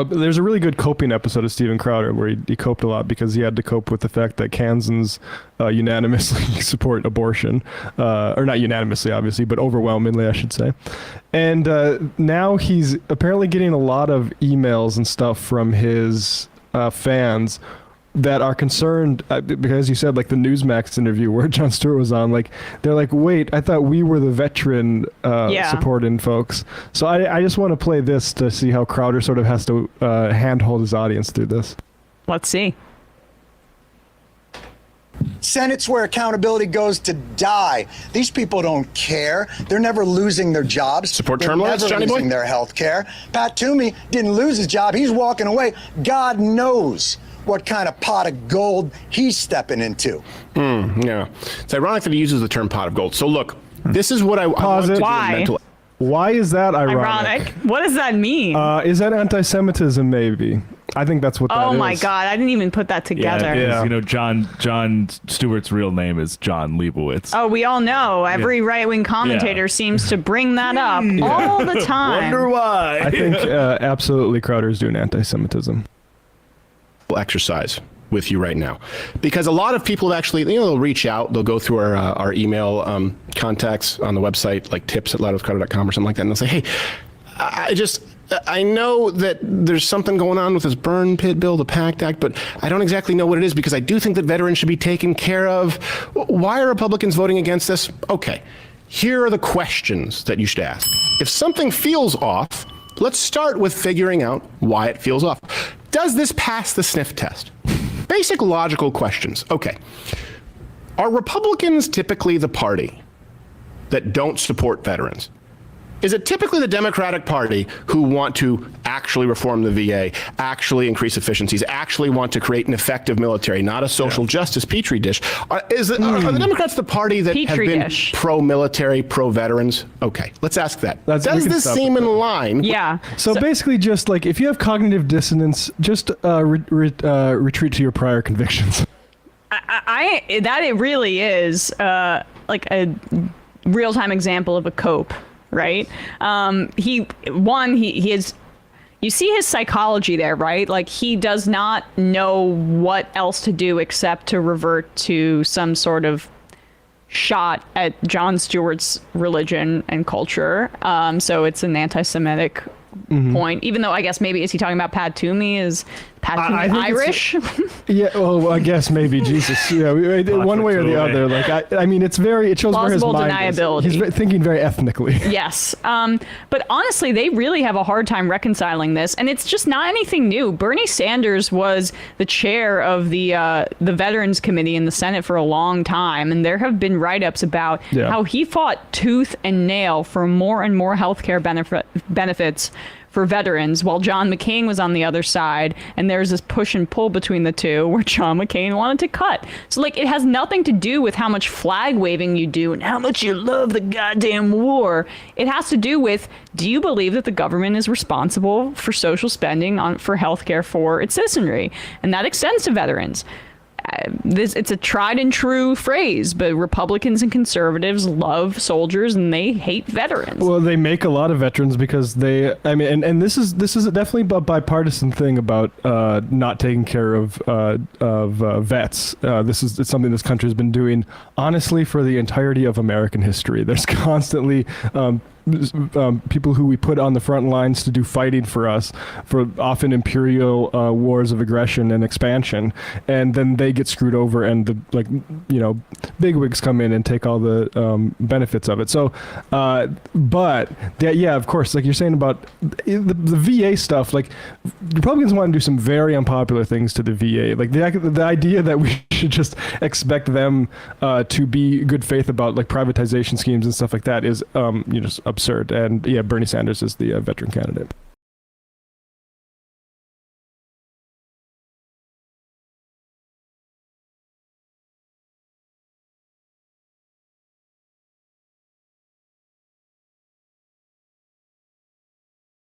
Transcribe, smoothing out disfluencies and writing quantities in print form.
There's a really good coping episode of Steven Crowder where he coped a lot because he had to cope with the fact that Kansans unanimously support abortion, or not unanimously, obviously, but overwhelmingly, I should say. And now he's apparently getting a lot of emails and stuff from his fans that are concerned because you said, like, the Newsmax interview where Jon Stewart was on, like, they're like, wait, I thought we were the veteran supporting folks. So I just want to play this to see how Crowder sort of has to handhold his audience through this. Let's see. Senate's where accountability goes to die. These people don't care. They're never losing their jobs. Support term limits, Johnny boy? They're never losing their health care. Pat Toomey didn't lose his job. He's walking away. God knows what kind of pot of gold he's stepping into. Yeah. It's ironic that he uses the term pot of gold. So look, this is what I want to do. Why? Why is that ironic? What does that mean? Is that anti-Semitism, maybe? I think that's what that is. Oh my God, I didn't even put that together. Yeah. You know, Jon Stewart's real name is John Leibowitz. Oh, we all know. Every right-wing commentator seems to bring that up all the time. Wonder why. I think absolutely Crowder's doing anti-Semitism. Exercise with you right now, because a lot of people have actually, they'll reach out, they'll go through our email contacts on the website, like tips@loudwithcrowder.com or something like that, and they'll say, hey, I know that there's something going on with this burn pit bill, the PACT Act, but I don't exactly know what it is, because I do think that veterans should be taken care of. Why are Republicans voting against this? Okay, here are the questions that you should ask. If something feels off, let's start with figuring out why it feels off. Does this pass the sniff test? Basic logical questions. Okay. Are Republicans typically the party that don't support veterans? Is it typically the Democratic Party who want to actually reform the VA, actually increase efficiencies, actually want to create an effective military, not a social justice petri dish? Are the Democrats the party that have been pro-military, pro-veterans? Okay, let's ask that. Does this seem in line? Yeah. So basically, just like, if you have cognitive dissonance, just retreat to your prior convictions. It really is like a real-time example of a cope. Right. He is, you see his psychology there, right? Like, he does not know what else to do except to revert to some sort of shot at Jon Stewart's religion and culture. So it's an anti-Semitic point, even though I guess maybe, is he talking about Pat Toomey? Is Pat Toomey Irish? Yeah, well, I guess maybe. Jesus. Yeah, one way or the other. Like, I mean, it shows where his plausible mind deniability. is. He's thinking very ethnically. Yes. But honestly, they really have a hard time reconciling this, and it's just not anything new. Bernie Sanders was the chair of the Veterans Committee in the Senate for a long time, and there have been write-ups about how he fought tooth and nail for more and more healthcare benefits for veterans, while John McCain was on the other side, and there's this push and pull between the two where John McCain wanted to cut. So, like, it has nothing to do with how much flag waving you do and how much you love the goddamn war. It has to do with, do you believe that the government is responsible for social spending for healthcare for its citizenry? And that extends to veterans. It's a tried and true phrase, but Republicans and conservatives love soldiers and they hate veterans. Well, they make a lot of veterans because and this is definitely a bipartisan thing about not taking care of vets. It's something this country has been doing, honestly, for the entirety of American history. There's constantly people who we put on the front lines to do fighting for us, for often imperial wars of aggression and expansion, and then they get screwed over, and the bigwigs come in and take all the benefits of it. So, but yeah, of course, like you're saying about the VA stuff, like Republicans want to do some very unpopular things to the VA, like the idea that we should just expect them to be good faith about like privatization schemes and stuff like that is just absurd. And yeah, Bernie Sanders is the veteran candidate.